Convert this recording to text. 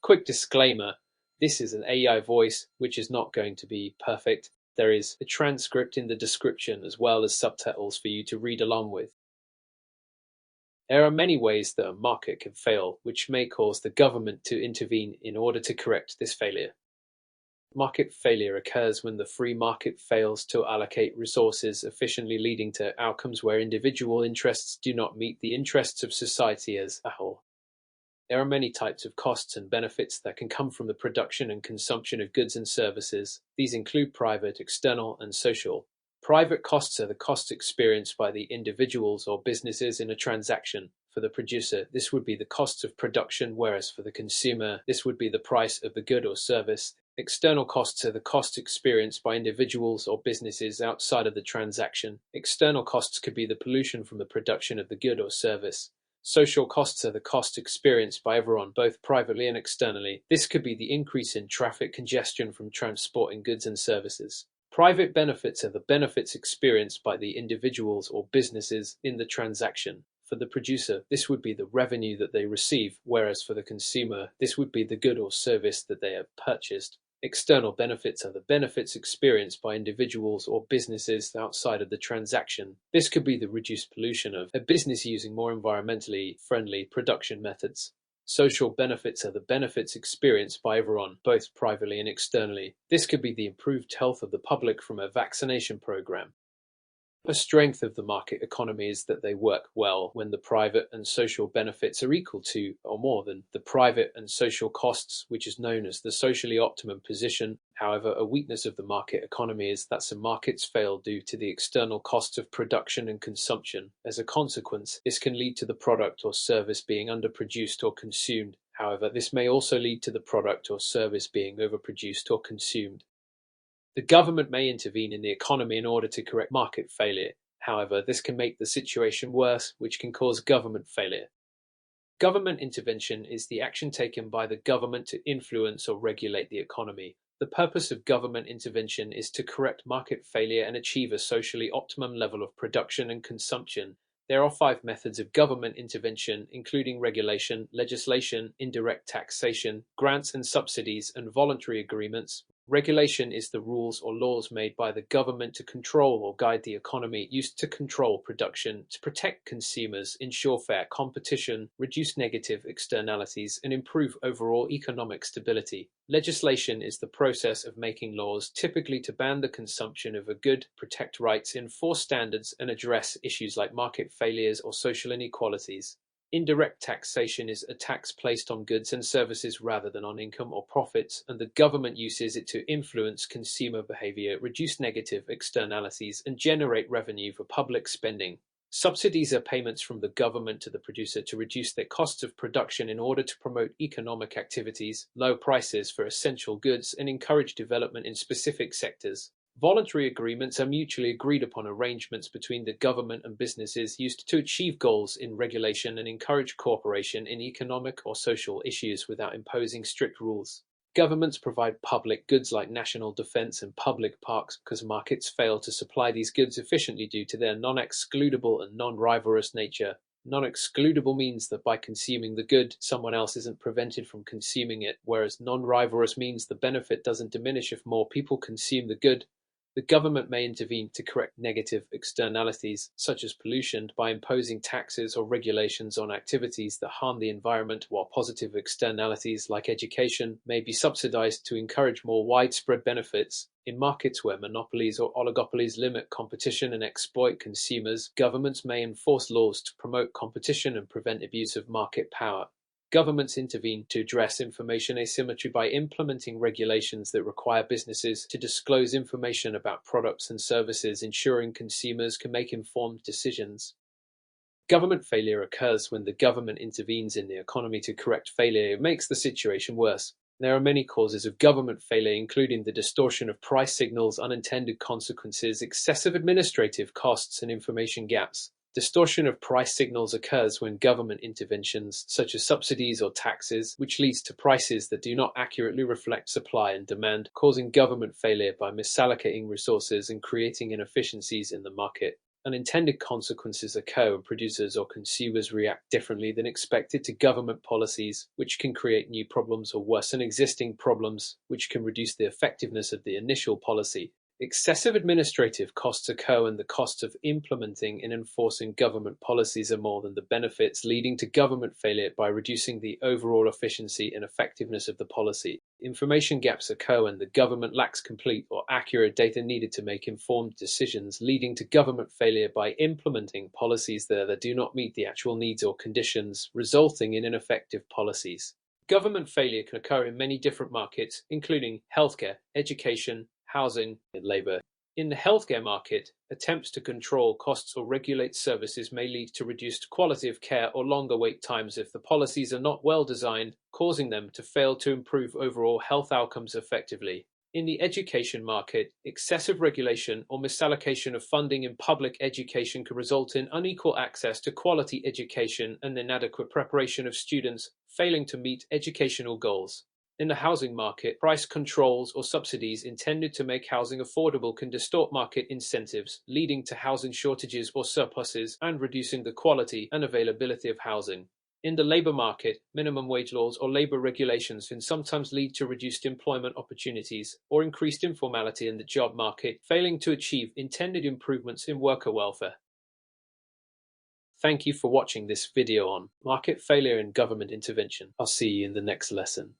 Quick disclaimer, this is an AI voice, which is not going to be perfect. There is a transcript in the description as well as subtitles for you to read along with. There are many ways that a market can fail, which may cause the government to intervene in order to correct this failure. Market failure occurs when the free market fails to allocate resources efficiently, leading to outcomes where individual interests do not meet the interests of society as a whole. There are many types of costs and benefits that can come from the production and consumption of goods and services. These include private, external, and social. Private costs are the costs experienced by the individuals or businesses in a transaction. For the producer, this would be the costs of production, whereas for the consumer, this would be the price of the good or service. External costs are the costs experienced by individuals or businesses outside of the transaction. External costs could be the pollution from the production of the good or service. Social costs are the costs experienced by everyone, both privately and externally. This could be the increase in traffic congestion from transporting goods and services. Private benefits are the benefits experienced by the individuals or businesses in the transaction. For the producer, this would be the revenue that they receive, whereas for the consumer, this would be the good or service that they have purchased. External benefits are the benefits experienced by individuals or businesses outside of the transaction. This could be the reduced pollution of a business using more environmentally friendly production methods. Social benefits are the benefits experienced by everyone, both privately and externally. This could be the improved health of the public from a vaccination program. A strength of the market economy is that they work well when the private and social benefits are equal to or more than the private and social costs, which is known as the socially optimum position. However, a weakness of the market economy is that some markets fail due to the external costs of production and consumption. As a consequence, this can lead to the product or service being underproduced or consumed. However, this may also lead to the product or service being overproduced or consumed. The government may intervene in the economy in order to correct market failure. However, this can make the situation worse, which can cause government failure. Government intervention is the action taken by the government to influence or regulate the economy. The purpose of government intervention is to correct market failure and achieve a socially optimum level of production and consumption. There are 5 methods of government intervention, including regulation, legislation, indirect taxation, grants and subsidies, and voluntary agreements. Regulation is the rules or laws made by the government to control or guide the economy, used to control production, to protect consumers, ensure fair competition, reduce negative externalities, and improve overall economic stability. Legislation is the process of making laws, typically to ban the consumption of a good, protect rights, enforce standards, and address issues like market failures or social inequalities. Indirect taxation is a tax placed on goods and services rather than on income or profits, and the government uses it to influence consumer behavior, reduce negative externalities, and generate revenue for public spending. Subsidies are payments from the government to the producer to reduce their costs of production in order to promote economic activities, lower prices for essential goods, and encourage development in specific sectors. Voluntary agreements are mutually agreed upon arrangements between the government and businesses used to achieve goals in regulation and encourage cooperation in economic or social issues without imposing strict rules. Governments provide public goods like national defense and public parks because markets fail to supply these goods efficiently due to their non-excludable and non-rivalrous nature. Non-excludable means that by consuming the good, someone else isn't prevented from consuming it, whereas non-rivalrous means the benefit doesn't diminish if more people consume the good. The government may intervene to correct negative externalities, such as pollution, by imposing taxes or regulations on activities that harm the environment, while positive externalities, like education, may be subsidized to encourage more widespread benefits. In markets where monopolies or oligopolies limit competition and exploit consumers, governments may enforce laws to promote competition and prevent abuse of market power. Governments intervene to address information asymmetry by implementing regulations that require businesses to disclose information about products and services, ensuring consumers can make informed decisions. Government failure occurs when the government intervenes in the economy to correct failure. It makes the situation worse. There are many causes of government failure, including the distortion of price signals, unintended consequences, excessive administrative costs, and information gaps. Distortion of price signals occurs when government interventions, such as subsidies or taxes, which leads to prices that do not accurately reflect supply and demand, causing government failure by misallocating resources and creating inefficiencies in the market. Unintended consequences occur when producers or consumers react differently than expected to government policies, which can create new problems or worsen existing problems, which can reduce the effectiveness of the initial policy. Excessive administrative costs occur when the costs of implementing and enforcing government policies are more than the benefits, leading to government failure by reducing the overall efficiency and effectiveness of the policy. Information gaps occur when the government lacks complete or accurate data needed to make informed decisions, leading to government failure by implementing policies that do not meet the actual needs or conditions, resulting in ineffective policies. Government failure can occur in many different markets, including healthcare, education, housing, and labor. In the healthcare market, attempts to control costs or regulate services may lead to reduced quality of care or longer wait times if the policies are not well designed, causing them to fail to improve overall health outcomes effectively. In the education market, excessive regulation or misallocation of funding in public education can result in unequal access to quality education and inadequate preparation of students, failing to meet educational goals. In the housing market, price controls or subsidies intended to make housing affordable can distort market incentives, leading to housing shortages or surpluses and reducing the quality and availability of housing. In the labor market, minimum wage laws or labor regulations can sometimes lead to reduced employment opportunities or increased informality in the job market, failing to achieve intended improvements in worker welfare. Thank you for watching this video on market failure and government intervention. I'll see you in the next lesson.